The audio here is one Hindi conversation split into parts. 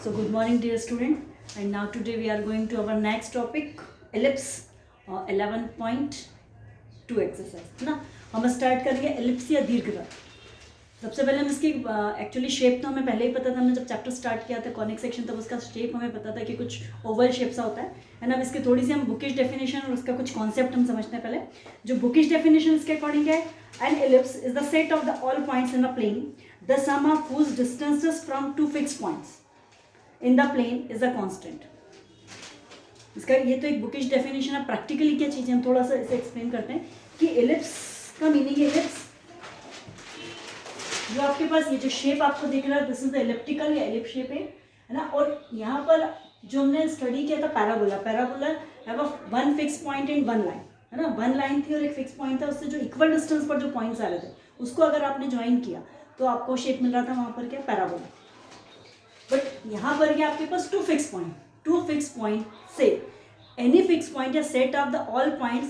So good morning dear student, and now today we are going to our next topic ellipse 11.2 exercise है ना। हम स्टार्ट करेंगे एलिप्स या दीर्घवृत्त। सबसे पहले हम इसकी एक्चुअली शेप तो हमें पहले ही पता था, हमने जब चैप्टर स्टार्ट किया था कॉनिक सेक्शन तब उसका शेप हमें पता था कि कुछ ओवल शेप सा होता है ना। अब इसकी थोड़ी सी हम बुकिश डेफिनेशन और उसका कुछ कॉन्सेप्ट हम समझते हैं। पहले जो बुकिश डेफिनेशन इसके अकॉर्डिंग है, an ellipse is the set of the all points in a plane the sum of whose distances from two fixed points in the plane is a constant. इसका ये तो एक बुकिश डेफिनेशन है। प्रैक्टिकली क्या चीज़ है हम थोड़ा सा इसे एक्सप्लेन करते हैं कि एलिप्स का मीनिंग है एलिप्स जो आपके पास ये जो शेप आपको दिख रहा है दिस इज द एलिप्टिकल या एलिप्स शेप है ना। और यहाँ पर जो हमने स्टडी किया था parabola, parabola have a one fix point in one line है ना। वन लाइन थी और एक फिक्स पॉइंट था, उससे जो इक्वल डिस्टेंस पर जो पॉइंट्स आ रहे थे उसको अगर आपने ज्वाइन किया तो आपको शेप मिल रहा था वहाँ पर क्या पैराबोला। बट यहाँ पर क्या आपके पास टू फिक्स पॉइंट से एनी फिक्स पॉइंट या set of the all points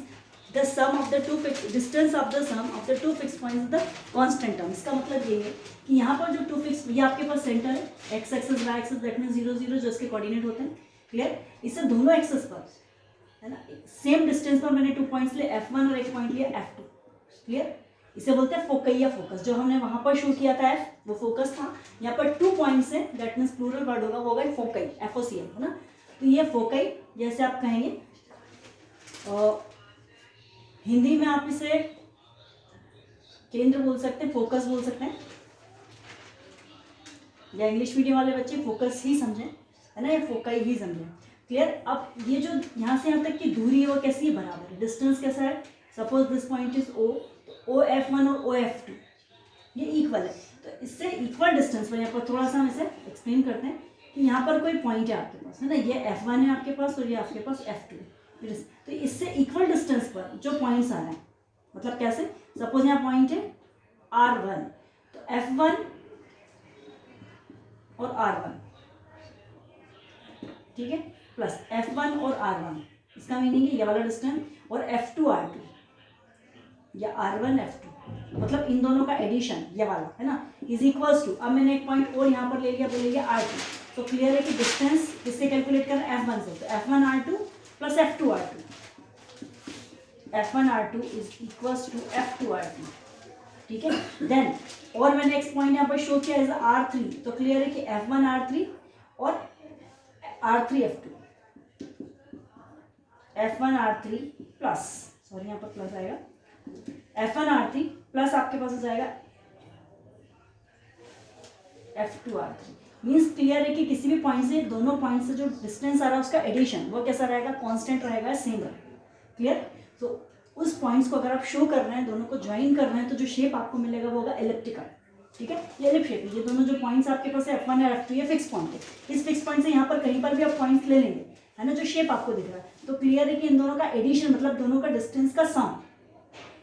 the sum of the two fix distance of the sum of the two fix points the constant term. इसका मतलब ये है कि यहाँ पर जो टू फिक्स, ये आपके पास सेंटर है X axis Y axis, that mean 0 0 जो इसके कोऑर्डिनेट होते हैं। क्लियर? इससे दोनों एक्सेस पर है ना सेम डिस्टेंस पर मैंने टू पॉइंट्स लिए f1 और एक पॉइंट लिया f2। क्लियर? इसे बोलते हैं फोकई या फोकस। जो हमने वहां पर शो किया था f वो फोकस था, यहाँ पर टू पॉइंट्स है दैट मीन्स प्लूरल वर्ड होगा वो होगा फोकई FOCL है ना। तो ये फोकई जैसे आप कहेंगे हिंदी में आप इसे केंद्र बोल सकते हैं, फोकस बोल सकते हैं, या इंग्लिश मीडियम वाले बच्चे फोकस ही समझें है ना, या फोकई ही समझें। क्लियर? अब ये जो यहाँ से यहाँ तक की दूरी है वो कैसी है, बराबर है। डिस्टेंस कैसा है, suppose this point is O F1 और O F2 ये इक्वल है। तो इससे इक्वल डिस्टेंस पर यहाँ पर थोड़ा सा हम इसे एक्सप्लेन करते हैं कि यहाँ पर कोई पॉइंट है आपके पास है ना, ये F1 है आपके पास और ये आपके पास F2 है। तो इससे इक्वल डिस्टेंस पर जो पॉइंट्स आ रहे हैं, मतलब कैसे, सपोज यहाँ पॉइंट है R1 तो F1 और R1 ठीक है, प्लस F1 और R1 इसका मीनिंग है ये वाला डिस्टेंस, और F2 R2 या R1 F2 मतलब इन दोनों का एडिशन ये वाला है ना इज इक्वल्स टू, अब मैंने एक पॉइंट और यहाँ पर ले लिया, बोलेंगे R2। तो क्लियर है कि डिस्टेंस किससे कैलकुलेट करना है, F1 से। तो F1 R2 plus F2 R2, F1 R2 is equals to F2 R2। ठीक है, देन और मैंने एक पॉइंट यहाँ पर शो किया इज R3। तो क्लियर है कि F1 R3 और R3 F2, F1 R3 plus, sorry यहाँ पर प्लस आएगा, F1 R3 प्लस आपके पास हो जाएगा F2 R3। मीन्स क्लियर है कि किसी भी पॉइंट से, दोनों पॉइंट से जो डिस्टेंस आ रहा है उसका एडिशन वो कैसा रहेगा, कांस्टेंट रहेगा, सेम रहेगा। क्लियर? तो उस पॉइंट्स को अगर आप शो कर रहे हैं, दोनों को ज्वाइन कर रहे हैं, तो जो शेप आपको मिलेगा वो होगा एलिप्टिकल। ठीक है, ये एलिप शेप है। ये दोनों जो पॉइंट्स आपके पास है F1 और F2 ये फिक्स पॉइंट है। इस फिक्स पॉइंट से यहाँ पर कहीं पर भी आप पॉइंट्स ले लेंगे है ना, जो शेप आपको दिख रहा है। तो क्लियर है कि इन दोनों का एडिशन मतलब दोनों का डिस्टेंस का सम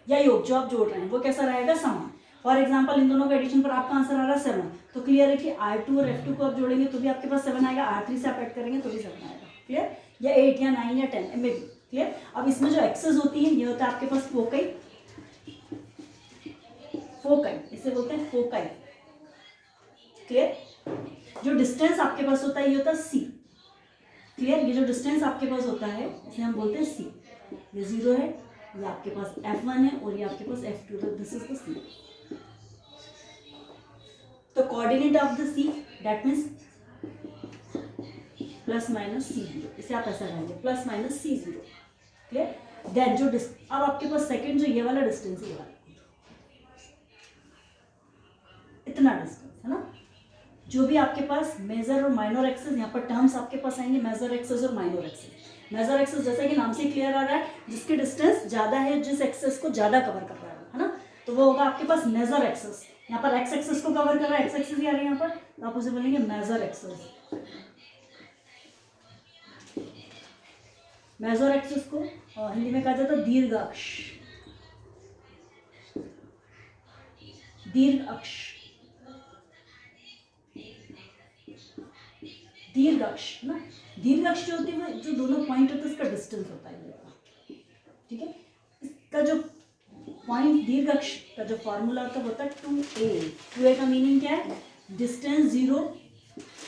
या योग जो आप जोड़ रहे हैं वो कैसा रहेगा, समान। फॉर एग्जांपल इन दोनों का एडिशन पर आपका आंसर आ रहा है 7। तो क्लियर है कि R2 और F2 को आप जोड़ेंगे तो भी आपके पास 7 आएगा, R3 से आप ऐड करेंगे तो भी 7 आएगा। क्लियर? या 8 या 9 या 10 में भी। क्लियर? अब इसमें जो एक्सेस होती है ये होता है आपके पास फोकई, इसे बोलते हैं फोकई। क्लियर? जो डिस्टेंस आपके पास होता है ये होता है C। क्लियर? ये जो डिस्टेंस आपके पास होता है इसे हम बोलते हैं C। ये 0 है, ये आपके पास F1 है और ये आपके पास F2, तो दिस इज द C। तो coordinate of the C that means plus minus C0, इसे आप ऐसा रहेंगे plus minus C0। Clear? Then जो अब आपके पास सेकंड जो ये वाला डिस्टेंस है, ये वाला इतना डिस्टेंस है ना, जो भी आपके पास मेजर और माइनर एक्सेस, यहाँ पर टर्म्स आपके पास आएंगे मेजर एक्सेस और माइनर एक्सेस। मेजर एक्सेस जैसा कि नाम से क्लियर आ रहा है, जिसकी डिस्टेंस ज्यादा है, जिस एक्सेस को ज्यादा कवर कर रहा है ना, तो वो होगा आपके पास मेजर एक्सेस। यहाँ पर एक्स एक्सेस को कवर कर रहा है, एक्स एक्सेस ही आ रही है यहाँ पर, तो आप उसे बोलेंगे मेजर एक्सेस। मेजर एक्सेस को हिंदी में कहा जाता है दीर्घ अक्ष, दीर्घ अक्ष, दीर्घ अक्ष ना। दीर्घ अक्ष जो होती है जो दोनों पॉइंट होते हैं उसका डिस्टेंस होता है। ठीक है, इसका जो पॉइंट दीर्घ अक्ष का जो फॉर्मूला होता है वो होता है 2a। 2a का मीनिंग क्या है, डिस्टेंस 0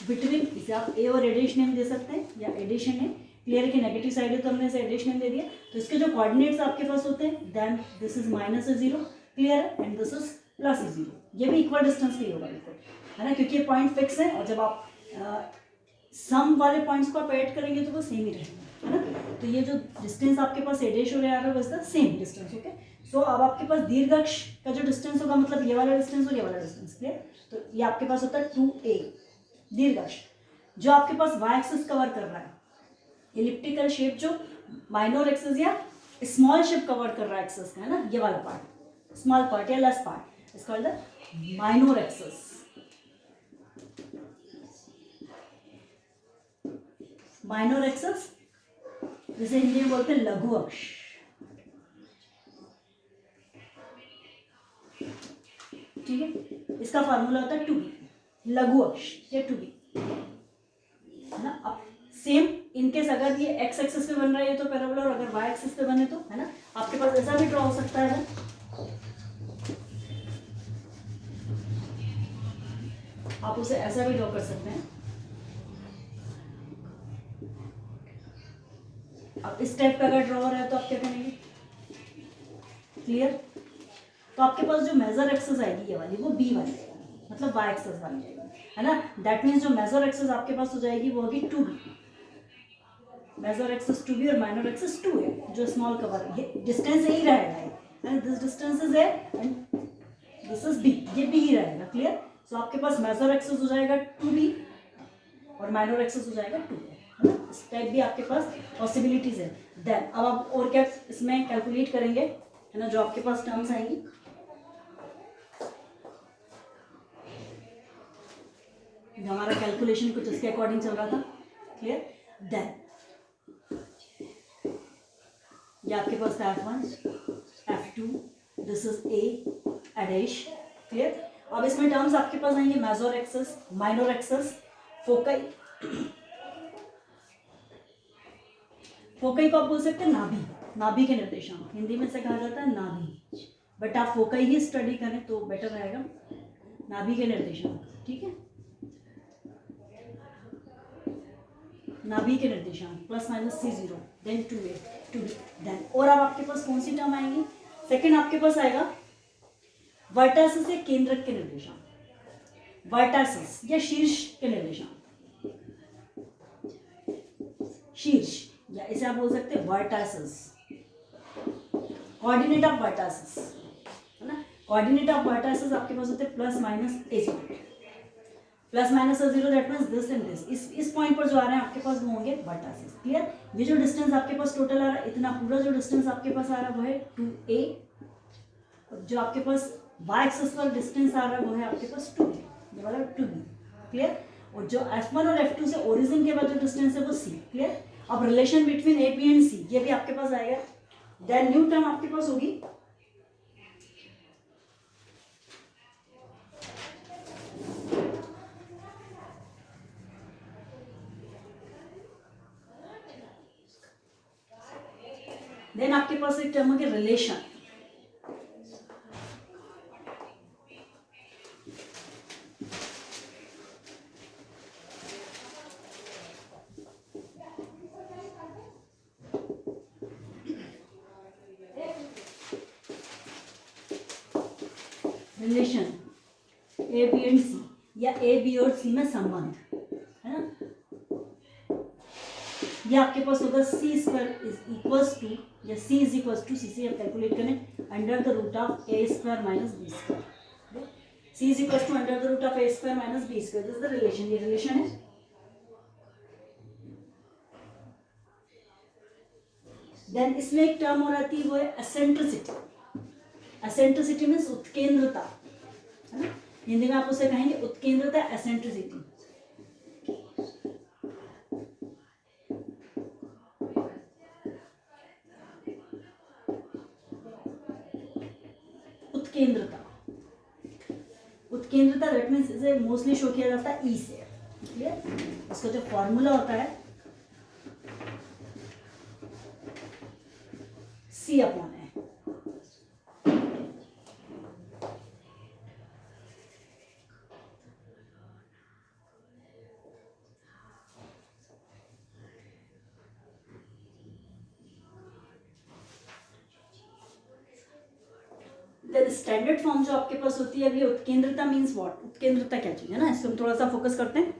बिटवीन, इसे आप ए और एडेश नेम दे सकते हैं या एडिशन है, क्लियर है कि नेगेटिव साइड है तो हमने इसे एडेश नेम दे दिया। तो इसके जो कोऑर्डिनेट्स आपके पास होते हैं, then this is minus A zero, clear है, and this is plus A zero. ये भी इक्वल डिस्टेंस पे ही होगा बिल्कुल, है ना, क्योंकि ये पॉइंट फिक्स है और जब आप सम वाले पॉइंट्स को आप ऐड करेंगे तो वो सेम ही रहेगा, है ना। तो ये जो डिस्टेंस आपके पास एडेश और आ रहा है वो सेम डिस्टेंस, ओके। सो अब आपके पास दीर्घ अक्ष का जो डिस्टेंस होगा, मतलब ये वाला डिस्टेंस और ये वाला डिस्टेंस, क्लियर। तो ये आपके पास होता है 2a दीर्घ अक्ष, जो आपके पास y एक्सिस कवर कर रहा है, एलिप्टिकल शेप जो माइनर एक्सिस या स्मॉल शेप कवर कर रहा है एक्सिस का, है ना, ये वाला पार्ट, स्मॉल पार्ट या less part is called the minor axis. Minor axis जिसे हिंदी में बोलते हैं लघु अक्ष, ठीक है। इसका फॉर्मूला होता है 2b, लघु अक्ष या 2b, है ना। अब सेम इनकेस अगर ये एक्स एक्सिस पे बन रहा है तो पैराबोला, और अगर वाई एक्सिस पे बने तो, है ना, आपके पास ऐसा भी ड्रॉ हो सकता है, आप उसे ऐसा भी ड्रॉ कर सकते हैं। अब इस टाइप का अगर ड्रॉ हो रहा है तो आप क्या करेंगे, क्लियर। तो आपके पास जो मेजर एक्सिस आएगी ये वाली, वो बी वाली आएगी, मतलब वाई एक्सिस वाली आएगी, है ना। दैट मीन्स जो मेजर एक्सिस आपके पास हो जाएगी वो होगी 2b, मेजर एक्सिस 2b और माइनर एक्सिस 2 है, जो स्मॉल कवर है, ये डिस्टेंस यही रहेगा, and this distance is A and this is b, ये b ही रहेगा, क्लियर। सो आपके पास मेजर एक्सिस हो जाएगा 2b और माइनर एक्सिस हो जाएगा 2a, है ना। इस टाइप भी आपके पास पॉसिबिलिटीज है। देन अब आप और क्या इसमें कैलकुलेट करेंगे, है ना, जो आपके पास टर्म्स आएंगी, जो हमारा कैलकुलेशन कुछ इसके अकॉर्डिंग चल रहा था, क्लियर। देन ये आपके पास था F1 F2, this is A A dash, clear. अब इसमें टर्म्स आपके पास आएंगे major axis, minor axis, foci, foci को आप बोल सकते हैं नाभि, नाभि के निर्देशांक, हिंदी में से कहा जाता है नाभि, बट आप फोकई ही स्टडी करें तो बेटर रहेगा, नाभि के निर्देशांक, ठीक है, नाभि के निर्देशांक plus minus C0, then 2a 2b, then और अब आपके पास कौन सी टर्म आएंगी, सेकंड आपके पास आएगा वर्टासिस या केंद्रक के निर्देशांक, वर्टासिस या शीर्ष के निर्देशांक, शीर्ष, या इसे आप बोल सकते हैं वर्टासिस, कोऑर्डिनेट ऑफ वर्टासिस, है ना। कोऑर्डिनेट ऑफ वर्टासिस आपके पास होते हैं plus minus A0, plus minus A0, that means this and this, इस पॉइंट पर जो आ रहे हैं आपके पास वो होंगे वर्टासिस, क्लियर। ये जो डिस्टेंस आपके पास टोटल आ रहा है, इतना पूरा जो डिस्टेंस आपके पास आ रहा है वो है 2a, जो आपके पास y एक्सिस पर डिस्टेंस आ रहा है वो है आपके पास 2b, ये वाला 2b, क्लियर। और जो F1 और F2 से ओरिजिन के बाद जो डिस्टेंस है वो c, क्लियर। अब relation between A B and C, ये भी आपके पास आएगा। देन न्यू टर्म आपके पास होगी देन आपके पास एक टर्म होगी relation, relation A B and C, या ए बी और सी में संबंध, है ना। ये आपके पास होगा C square is equals to, या C is equals to, C से आप कैलकुलेट करें under the root of A square minus B square, C is equals to under the root of A square minus B square, this is the relation, ये रिलेशन है। देन इसमें एक टर्म और आती है वो है एसेंट्रिसिटी, एसेंट्रिसिटी मीन्स उत्केंद्रता, है ना, हिंदी में आप उसे कहेंगे उत्केंद्रता, एसेंट्रिसिटी। उत्केंद्रता, उत्केंद्रता दैट मीन्स इसे मोस्टली शो किया जाता है ई से, क्लियर। इसका जो फॉर्मूला होता है C अपॉन है, देन स्टैंडर्ड फॉर्म जो आपके पास होती है अभी उत्केंद्रता मीन्स व्हाट, उत्केंद्रता क्या चीज़ है ना, इसको हम थोड़ा सा फोकस करते हैं.